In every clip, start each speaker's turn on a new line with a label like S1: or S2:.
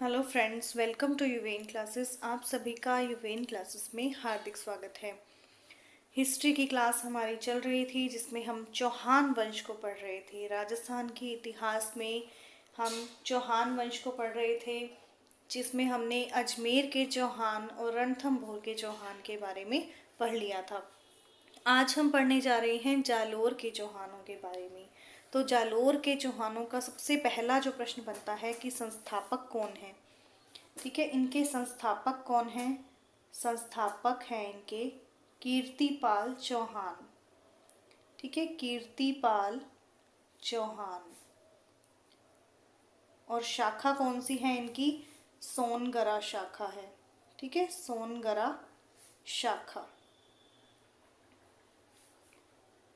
S1: Hello friends, welcome to यूवेन classes. आप सभी का यूवेन क्लासेस में हार्दिक स्वागत है। हिस्ट्री की क्लास हमारी चल रही थी जिसमें हम चौहान वंश को पढ़ रहे थे। राजस्थान के इतिहास में हम चौहान वंश को पढ़ रहे थे, जिसमें हमने अजमेर के चौहान और रणथंभौर के चौहान के बारे में पढ़ लिया था। आज हम पढ़ने जा रहे हैं जालोर के चौहानों के बारे में। तो जालोर के चौहानों का सबसे पहला जो प्रश्न बनता है कि संस्थापक कौन है। ठीक है, इनके संस्थापक कौन हैं? संस्थापक हैं इनके कीर्तिपाल चौहान। ठीक है, कीर्तिपाल चौहान। और शाखा कौन सी है इनकी? सोनगरा शाखा है। ठीक है, सोनगरा शाखा।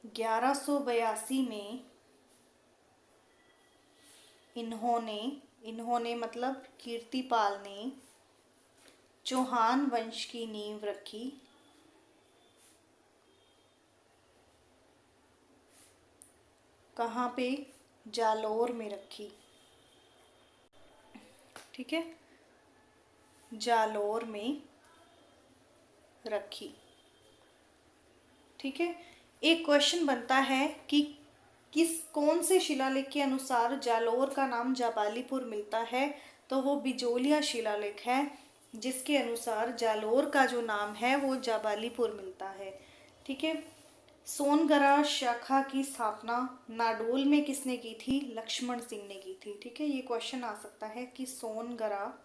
S1: 1182 में इन्होंने मतलब कीर्तिपाल ने चौहान वंश की नींव रखी। कहाँ पे? जालोर में रखी। ठीक है, जालोर में रखी। ठीक है, एक क्वेश्चन बनता है कि कौन से शिलालेख के अनुसार जालोर का नाम जाबालीपुर मिलता है? तो वो बिजोलिया शिलालेख है जिसके अनुसार जालोर का जो नाम है वो जाबालीपुर मिलता है। ठीक है, सोनगरा शाखा की स्थापना नाडोल में किसने की थी? लक्ष्मण सिंह ने की थी। ठीक है, ये क्वेश्चन आ सकता है कि सोनगरा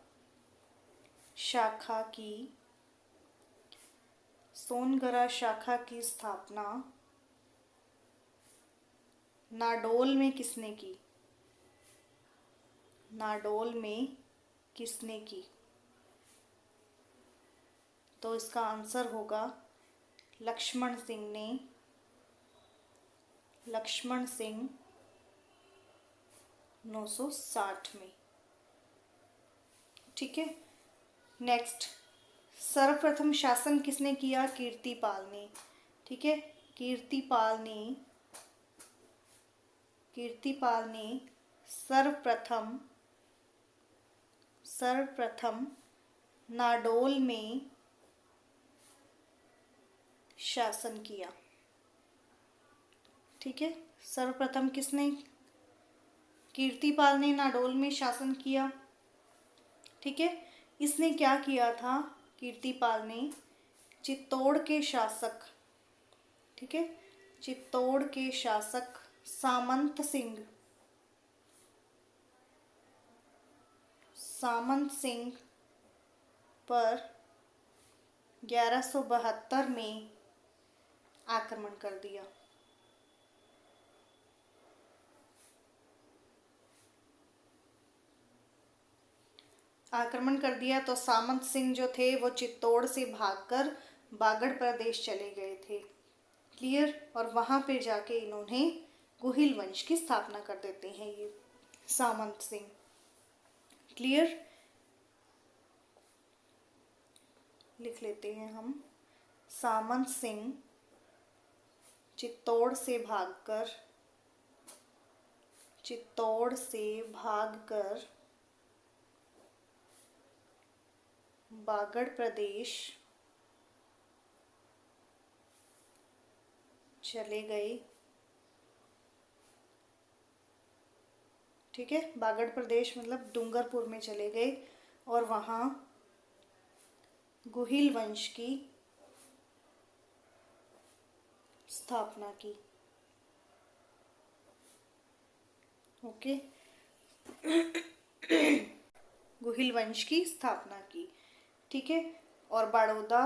S1: शाखा की स्थापना नाडोल में किसने की? नाडोल में किसने की? तो इसका आंसर होगा लक्ष्मण सिंह ने। लक्ष्मण सिंह 960 में। ठीक है, नेक्स्ट, सर्वप्रथम शासन किसने किया? कीर्तिपाल ने। ठीक है, कीर्तिपाल ने सर्वप्रथम नाडोल में शासन किया। ठीक है, सर्वप्रथम किसने? कीर्तिपाल ने नाडोल में शासन किया। ठीक है, इसने क्या किया था? कीर्तिपाल ने चित्तौड़ के शासक, ठीक है, चित्तौड़ के शासक सामंत सिंह पर 1172 में आक्रमण कर दिया। तो सामंत सिंह जो थे वो चित्तौड़ से भागकर बागड़ प्रदेश चले गए थे। क्लियर? और वहां पे जाके इन्होंने गुहिल वंश की स्थापना कर देते हैं ये सामंत सिंह। क्लियर? लिख लेते हैं हम। सामंत सिंह चित्तौड़ से भागकर बागड़ प्रदेश चले गए। ठीक है, बागड़ प्रदेश मतलब डूंगरपुर में चले गए और वहां गुहिल वंश की स्थापना की। ओके गुहिल वंश की स्थापना की। ठीक है, और बड़ौदा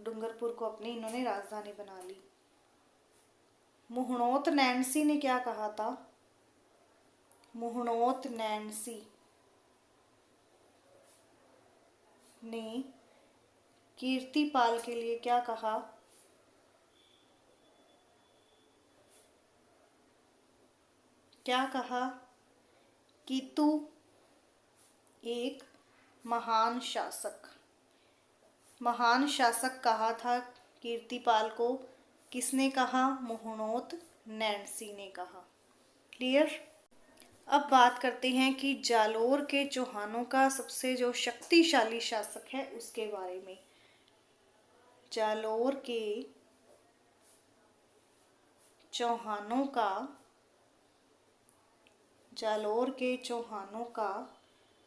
S1: डूंगरपुर को अपनी इन्होंने राजधानी बना ली। मुहणोत नैन्सी ने क्या कहा था? मुहणोत नैन्सी ने कीर्तिपाल के लिए क्या कहा? कि तू एक महान शासक कहा था कीर्तिपाल को। किसने कहा? मुहणोत नैन्सी ने कहा। क्लियर? अब बात करते हैं कि जालोर के चौहानों का सबसे जो शक्तिशाली शासक है उसके बारे में। जालोर के चौहानों का जालोर के चौहानों का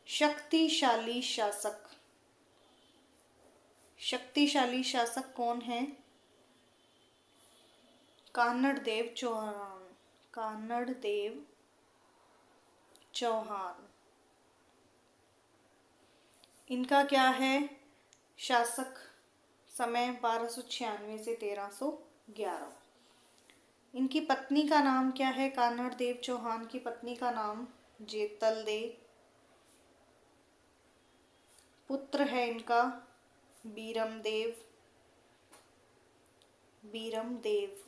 S1: शक्तिशाली शासक कौन है? कान्हड़देव चौहान। कान्हड़देव चौहान। इनका क्या है? शासक समय 1296 से 1311। इनकी पत्नी का नाम क्या है? कान्हड़देव चौहान की पत्नी का नाम जेतल दे। पुत्र है इनका बीरमदेव। बीरमदेव।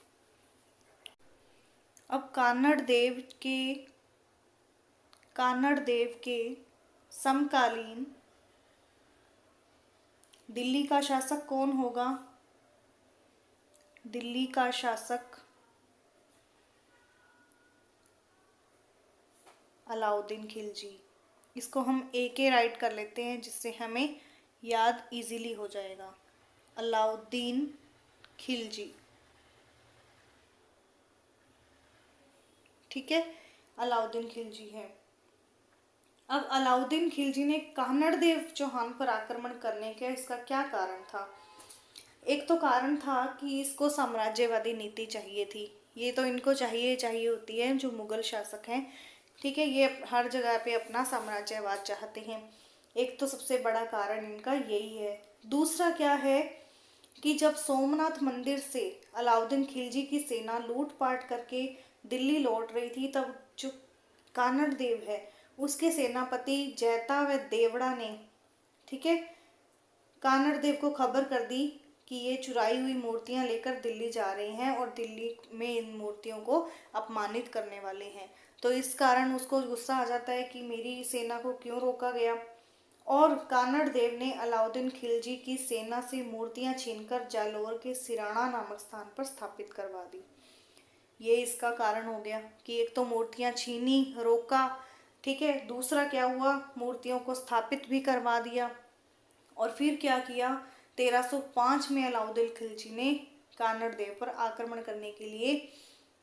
S1: अब कान्हड़देव के समकालीन दिल्ली का शासक कौन होगा? दिल्ली का शासक अलाउद्दीन खिलजी। इसको हम AK राइट कर लेते हैं जिससे हमें याद इजीली हो जाएगा। अलाउद्दीन खिलजी। ठीक है, अलाउद्दीन खिलजी है। अब अलाउद्दीन खिलजी ने कान्हड़देव चौहान पर आक्रमण करने का इसका क्या कारण था? एक तो कारण था कि इसको साम्राज्यवादी नीति चाहिए थी। ये तो इनको चाहिए होती है जो मुगल शासक हैं। ठीक है, ये हर जगह पे अपना साम्राज्यवाद चाहते हैं। एक तो सबसे बड़ा कारण इनका यही है। दूसरा क्या है कि जब सोमनाथ मंदिर से अलाउद्दीन खिलजी की सेना लूटपाट करके दिल्ली लौट रही थी, तब जो कान्हड़देव है उसके सेनापति जैता व देवड़ा ने, ठीक है, कान्हड़देव को खबर कर दी कि ये चुराई हुई मूर्तियां लेकर दिल्ली जा रहे हैं और दिल्ली में इन मूर्तियों को अपमानित करने वाले हैं। तो इस कारण उसको गुस्सा आ जाता है कि मेरी सेना को क्यों रोका गया, और कान्हड़देव ने अलाउद्दीन खिलजी की सेना से मूर्तियां छीनकर जालोर के सिराना नामक स्थान पर स्थापित करवा दी। ये इसका कारण हो गया कि एक तो मूर्तियां छीनी, रोका, ठीक है, दूसरा क्या हुआ, मूर्तियों को स्थापित भी करवा दिया। और फिर क्या किया, 1305 में अलाउद्दीन खिलजी ने कान्हड़देव पर आक्रमण करने के लिए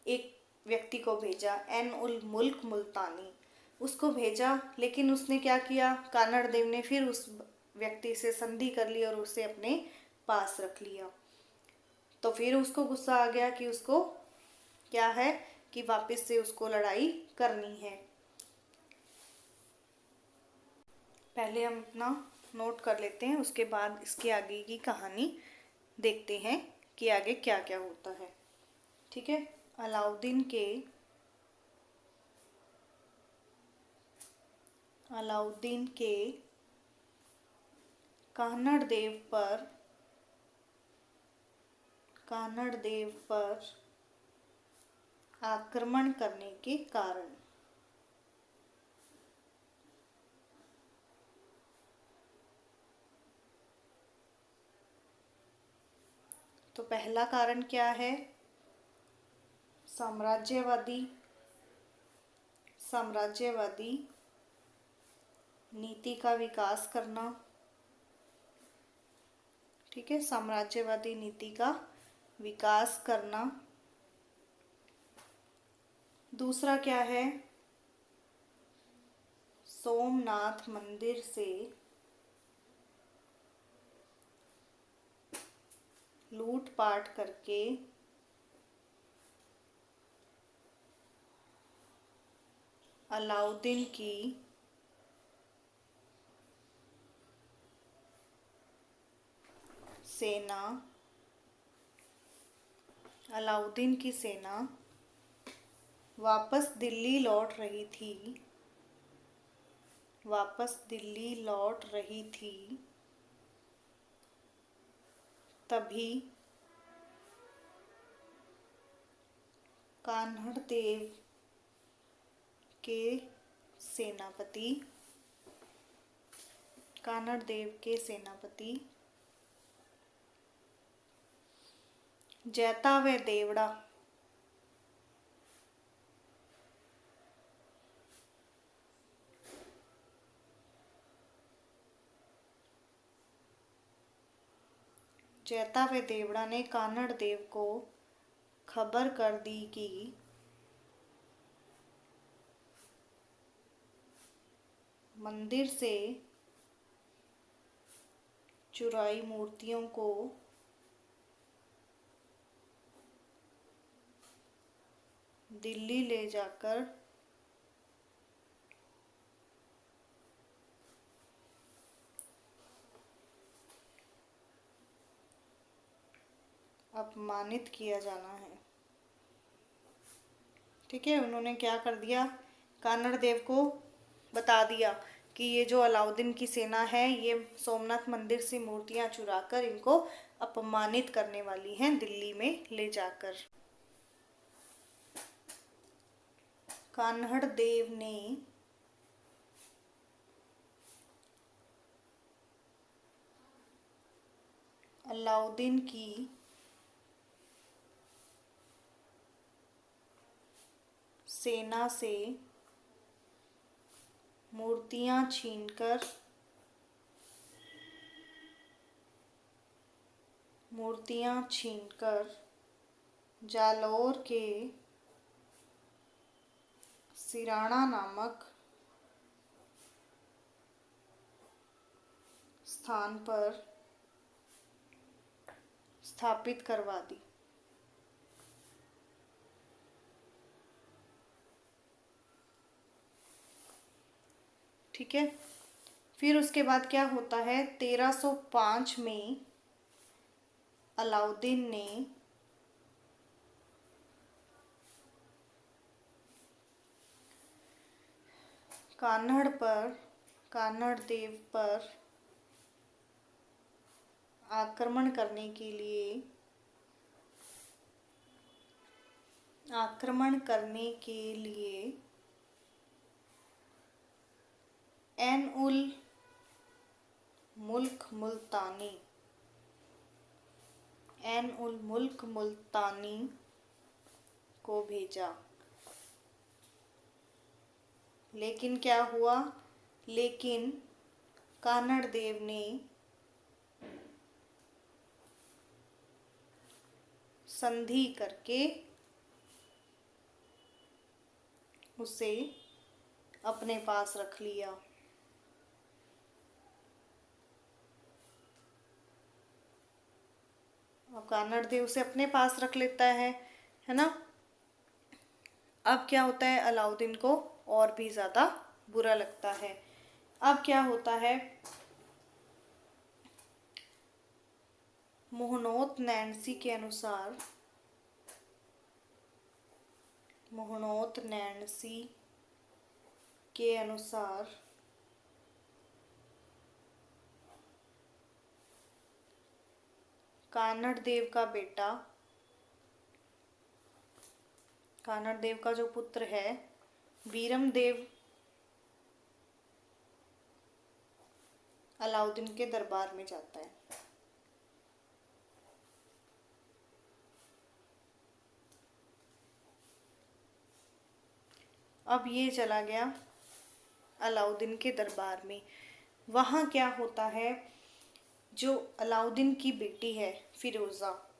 S1: एक व्यक्ति को भेजा, एन उल मुल्क मुल्तानी, उसको भेजा। लेकिन उसने क्या किया, कान्हड़देव ने फिर उस व्यक्ति से संधि कर ली और उसे अपने पास रख लिया। तो फिर उसको गुस्सा आ गया कि उसको क्या है कि वापस से उसको लड़ाई करनी है। पहले हम अपना नोट कर लेते हैं, उसके बाद इसके आगे की कहानी देखते हैं कि आगे क्या क्या होता है। ठीक है, अलाउद्दीन के कान्हड़देव पर आक्रमण करने के कारण। तो पहला कारण क्या है, साम्राज्यवादी नीति का विकास करना। ठीक है, साम्राज्यवादी नीति का विकास करना। दूसरा क्या है, सोमनाथ मंदिर से लूटपाट करके अलाउद्दीन की सेना वापस दिल्ली लौट रही थी, तभी कान्हड़देव के सेनापति जैता व देवड़ा चैता व देवड़ा ने कान्हड़ देव को खबर कर दी कि मंदिर से चुराई मूर्तियों को दिल्ली ले जाकर अपमानित किया जाना है। ठीक है, उन्होंने क्या कर दिया, कान्हड़ देव को बता दिया कि ये जो अलाउद्दीन की सेना है ये सोमनाथ मंदिर से मूर्तियां चुराकर इनको अपमानित करने वाली हैं दिल्ली में ले जाकर। कान्हड़ देव ने अलाउद्दीन की सेना से मूर्तियां छीनकर जालौर के सिराना नामक स्थान पर स्थापित करवा दी। ठीक है, फिर उसके बाद क्या होता है, 1305 में अलाउद्दीन ने कान्हड़ देव पर आक्रमण करने के लिए ऐन उल मुल्क मुल्तानी को भेजा। लेकिन क्या हुआ, लेकिन कान्हड़ देव ने संधि करके उसे अपने पास रख लिया। अब कान्हड़ देव उसे अपने पास रख लेता है ना। अब क्या होता है, अलाउद्दीन को और भी ज्यादा बुरा लगता है। अब क्या होता है, मोहनोत नैन्सी के अनुसार कान्हड़ देव का जो पुत्र है बीरम देव अलाउद्दीन के दरबार में जाता है। अब ये चला गया अलाउद्दीन के दरबार में। वहाँ क्या होता है, जो अलाउद्दीन की बेटी है फिरोज़ा,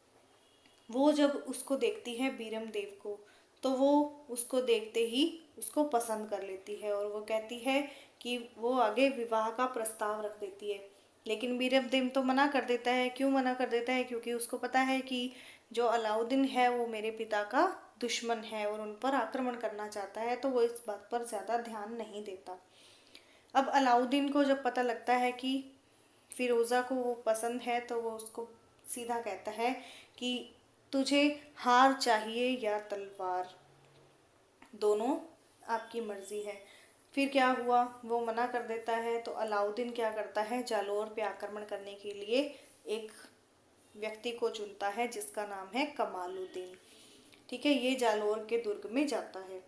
S1: वो जब उसको देखती है बीरम देव को, तो वो उसको देखते ही उसको पसंद कर लेती है और वो कहती है कि वो आगे विवाह का प्रस्ताव रख देती है। लेकिन बीरम देव तो मना कर देता है। क्यों मना कर देता है, क्योंकि उसको पता है कि जो अलाउद्दीन है वो मेरे पिता का दुश्मन है और उन पर आक्रमण करना चाहता है, तो वो इस बात पर ज़्यादा ध्यान नहीं देता। अब अलाउद्दीन को जब पता लगता है कि फिरोज़ा को वो पसंद है, तो वो उसको सीधा कहता है कि तुझे हार चाहिए या तलवार, दोनों आपकी मर्जी है। फिर क्या हुआ, वो मना कर देता है। तो अलाउद्दीन क्या करता है, जालौर पे आक्रमण करने के लिए एक व्यक्ति को चुनता है जिसका नाम है कमालुद्दीन। ठीक है, ये जालौर के दुर्ग में जाता है।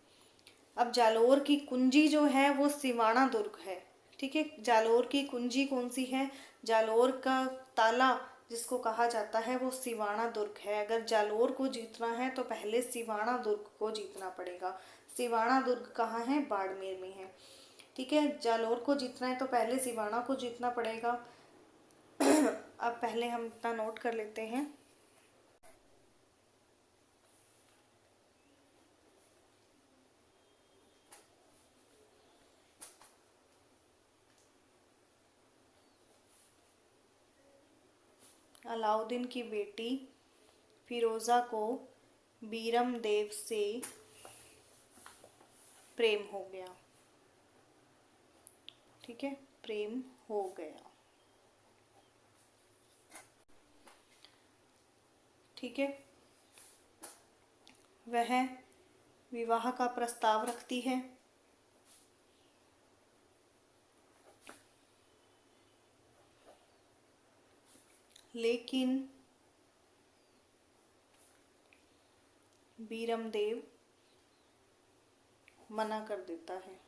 S1: अब जालौर की कुंजी जो है वो सिवाना दुर्ग है। ठीक है, जालौर की कुंजी कौन सी है, जालौर का ताला जिसको कहा जाता है वो सिवाना दुर्ग है। अगर जालौर को जीतना है तो पहले सिवाना दुर्ग को जीतना पड़ेगा। सिवाना दुर्ग कहाँ है, बाड़मेर में है। ठीक है, जालौर को जीतना है तो पहले सिवाना को जीतना पड़ेगा। अब पहले हम इतना नोट कर लेते हैं। अलाउद्दीन की बेटी फिरोज़ा को बीरम देव से प्रेम हो गया। ठीक है, प्रेम हो गया। ठीक है, वह विवाह का प्रस्ताव रखती है। लेकिन बीरम देव मना कर देता है।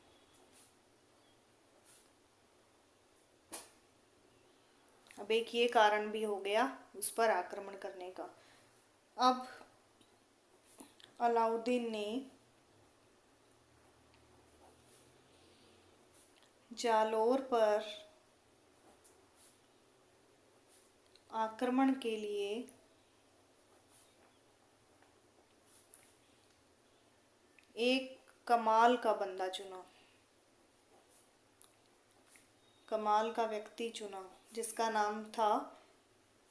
S1: अब एक ये कारण भी हो गया उस पर आक्रमण करने का। अब अलाउद्दीन ने जालोर पर आक्रमण के लिए एक कमाल का बंदा चुना, कमाल का व्यक्ति चुना, जिसका नाम था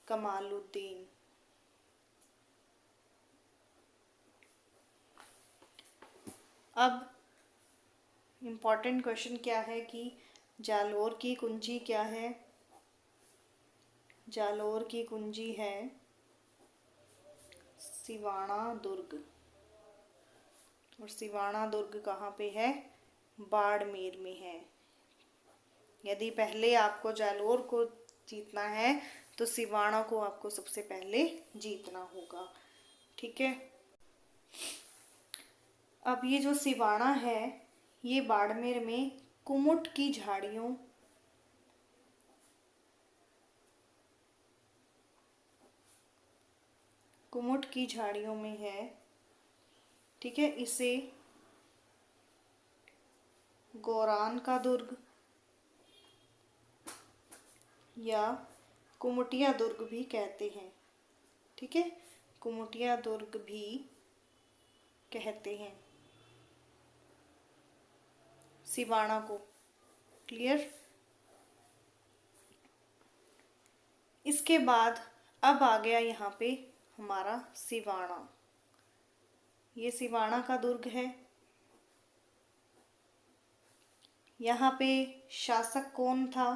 S1: कमालुद्दीन। अब इम्पॉर्टेंट क्वेश्चन क्या है कि जालोर की कुंजी क्या है? जालोर की कुंजी है सिवाना दुर्ग। और सिवाना दुर्ग कहाँ पे है? बाड़मेर में है। यदि पहले आपको जालोर को जीतना है तो सिवाना को आपको सबसे पहले जीतना होगा। ठीक है, अब ये जो सिवाना है ये बाड़मेर में कुमुट की झाड़ियों में है। ठीक है, इसे गोरान का दुर्ग या कुमुटिया दुर्ग भी कहते हैं। ठीक है, कुमुटिया दुर्ग भी कहते हैं सिवाना को। क्लियर? इसके बाद अब आ गया यहाँ पे हमारा सिवाना। ये सिवाना का दुर्ग है। यहाँ पे शासक कौन था?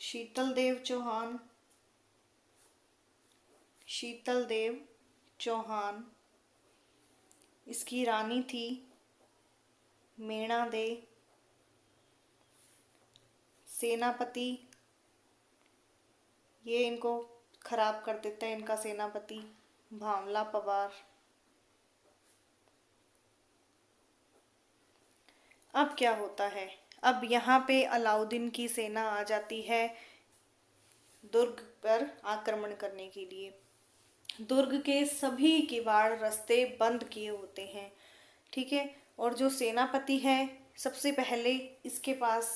S1: शीतलदेव चौहान। शीतलदेव चौहान। इसकी रानी थी मेणा दे। सेनापति, ये इनको खराब कर देता है इनका सेनापति भांवला पवार। अब क्या होता है? अब यहाँ पे अलाउद्दीन की सेना आ जाती है दुर्ग पर आक्रमण करने के लिए। दुर्ग के सभी किवाड़ रास्ते बंद किए होते हैं। ठीक है, और जो सेनापति है सबसे पहले इसके पास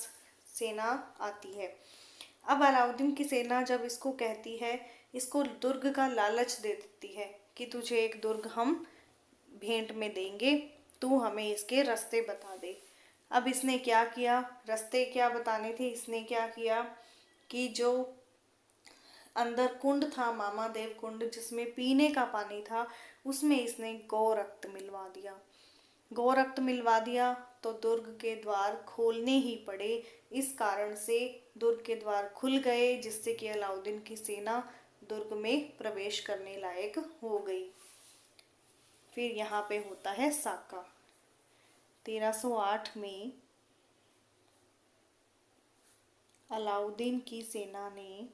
S1: सेना आती है। अब अलाउद्दीन की सेना जब इसको कहती है, इसको दुर्ग का लालच दे देती है कि तुझे एक दुर्ग हम भेंट में देंगे, तू हमें इसके रास्ते बता दे। अब इसने क्या किया? रास्ते क्या बताने थे? इसने क्या किया कि जो अंदर कुंड था मामा देव कुंड, जिसमें पीने का पानी था, उसमें इसने गौ रक्त मिलवा दिया। गौ रक्त मिलवा दिया तो दुर्ग के द्वार खोलने ही पड़े। इस कारण से दुर्ग के द्वार खुल गए, जिससे कि अलाउद्दीन की सेना दुर्ग में प्रवेश करने लायक हो गई। फिर यहाँ पे होता है साका। 1308 में अलाउद्दीन की सेना ने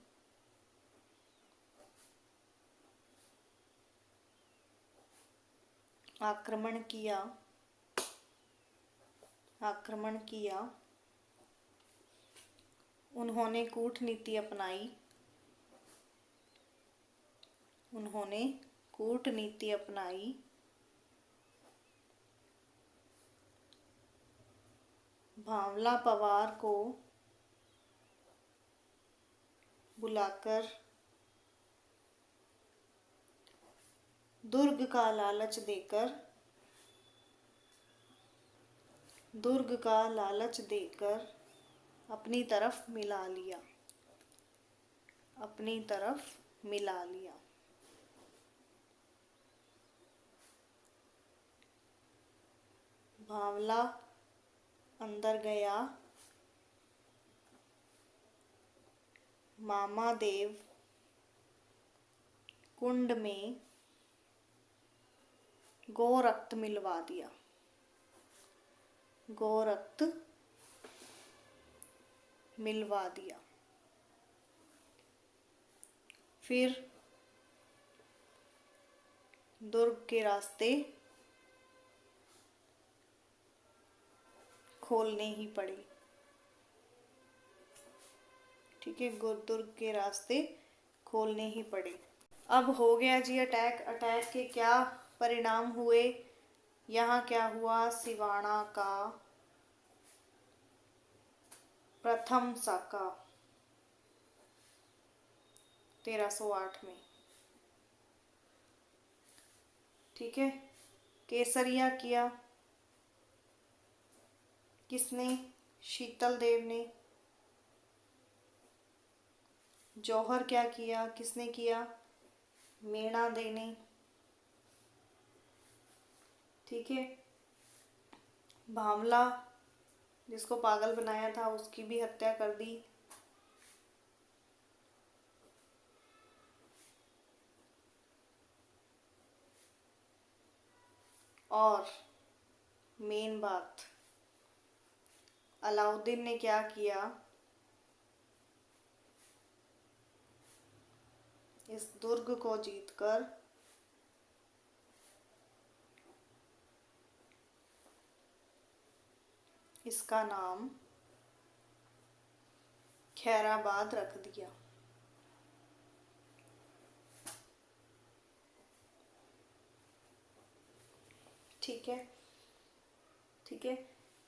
S1: आक्रमण किया। उन्होंने कूटनीति अपनाई। भांवला पवार को बुलाकर दुर्ग का लालच देकर, दुर्ग का लालच देकर अपनी तरफ मिला लिया, अपनी तरफ मिला लिया। भांवला अंदर गया, मामा देव कुंड में गोरक्त मिलवा दिया, गोरक्त मिलवा दिया। फिर दुर्ग के रास्ते खोलने ही पड़े। ठीक है, दुर्ग के रास्ते खोलने ही पड़े। अब हो गया जी अटैक। अटैक के क्या परिणाम हुए? यहाँ क्या हुआ? सिवाना का प्रथम साका 1308 में। ठीक है, केसरिया किया किसने? शीतल देव ने। जौहर क्या किया? किसने किया? मेणा दे ने। ठीक है, भांवला जिसको पागल बनाया था उसकी भी हत्या कर दी। और मेन बात, अलाउद्दीन ने क्या किया? इस दुर्ग को जीतकर इसका नाम खैराबाद रख दिया। ठीक है, ठीक है,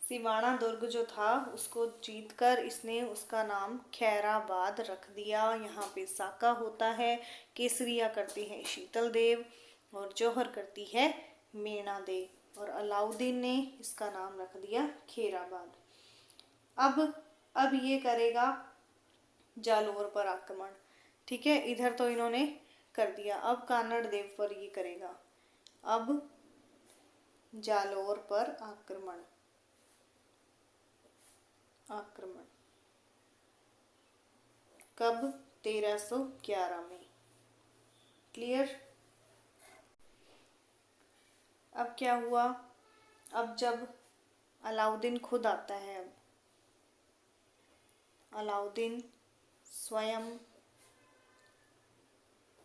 S1: सिवाना दुर्ग जो था उसको जीतकर इसने उसका नाम खैराबाद रख दिया। यहाँ पे साका होता है, केसरिया करती है शीतल देव और जौहर करती है मेणा देव, और अलाउद्दीन ने इसका नाम रख दिया खैराबाद। अब ये करेगा जालोर पर आक्रमण। ठीक है, इधर तो इन्होंने कर दिया, अब कानड़ देव पर ये करेगा। अब जालोर पर आक्रमण, आक्रमण कब? 1311 में। क्लियर? अब क्या हुआ? अब जब अलाउद्दीन खुद आता है, अब अलाउद्दीन स्वयं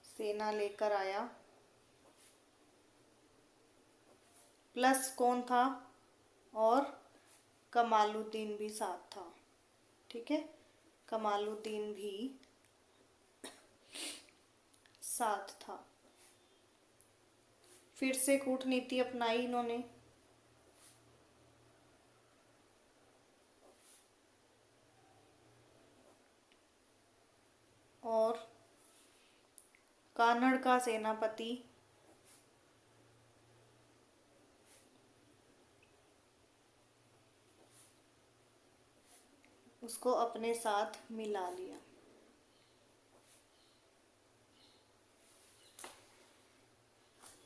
S1: सेना लेकर आया, प्लस कौन था? और कमालुद्दीन भी साथ था। ठीक है, कमालुद्दीन भी साथ था। फिर से कूटनीति अपनाई इन्होंने। और कानड़ का सेनापति उसको अपने साथ मिला लिया।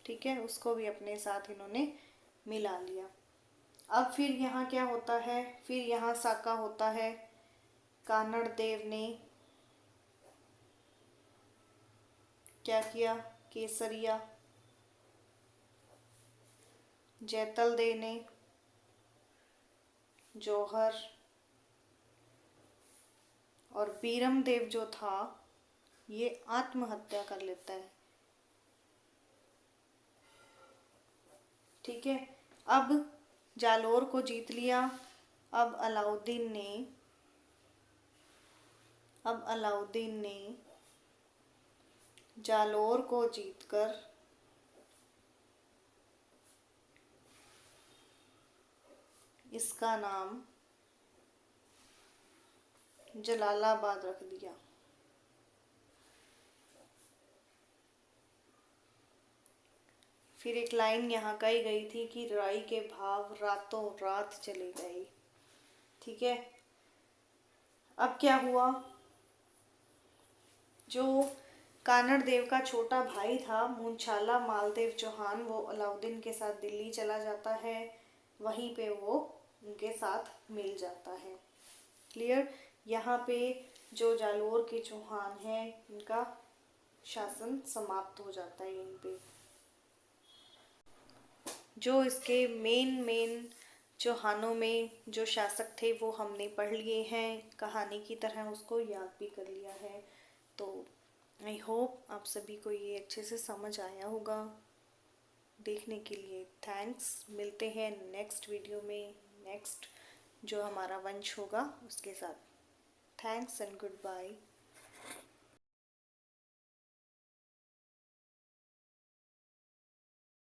S1: ठीक है, उसको भी अपने साथ इन्होंने मिला लिया। अब फिर यहाँ क्या होता है? फिर यहाँ साका होता है। कानड़ देव ने क्या किया? केसरिया। जैतल देव ने जौहर, और बीरम देव जो था ये आत्महत्या कर लेता है। ठीक है, अब जालोर को जीत लिया। अब अलाउद्दीन ने जालोर को जीतकर इसका नाम जलालाबाद रख दिया। फिर एक लाइन यहाँ कही गई थी कि राई के भाव रातों रात चले गए। ठीक है, अब क्या हुआ, जो कानड़ देव का छोटा भाई था मूंछाला मालदेव चौहान, वो अलाउद्दीन के साथ दिल्ली चला जाता है, वहीं पे वो उनके साथ मिल जाता है। क्लियर। यहाँ पे जो जालोर के चौहान हैं इनका शासन समाप्त हो जाता है। यहीं पे जो इसके मेन चौहानों में जो शासक थे वो हमने पढ़ लिए हैं, कहानी की तरह उसको याद भी कर लिया है। तो आई होप आप सभी को ये अच्छे से समझ आया होगा। देखने के लिए थैंक्स। मिलते हैं नेक्स्ट वीडियो में, नेक्स्ट जो हमारा वंश होगा उसके साथ। Thanks and good bye.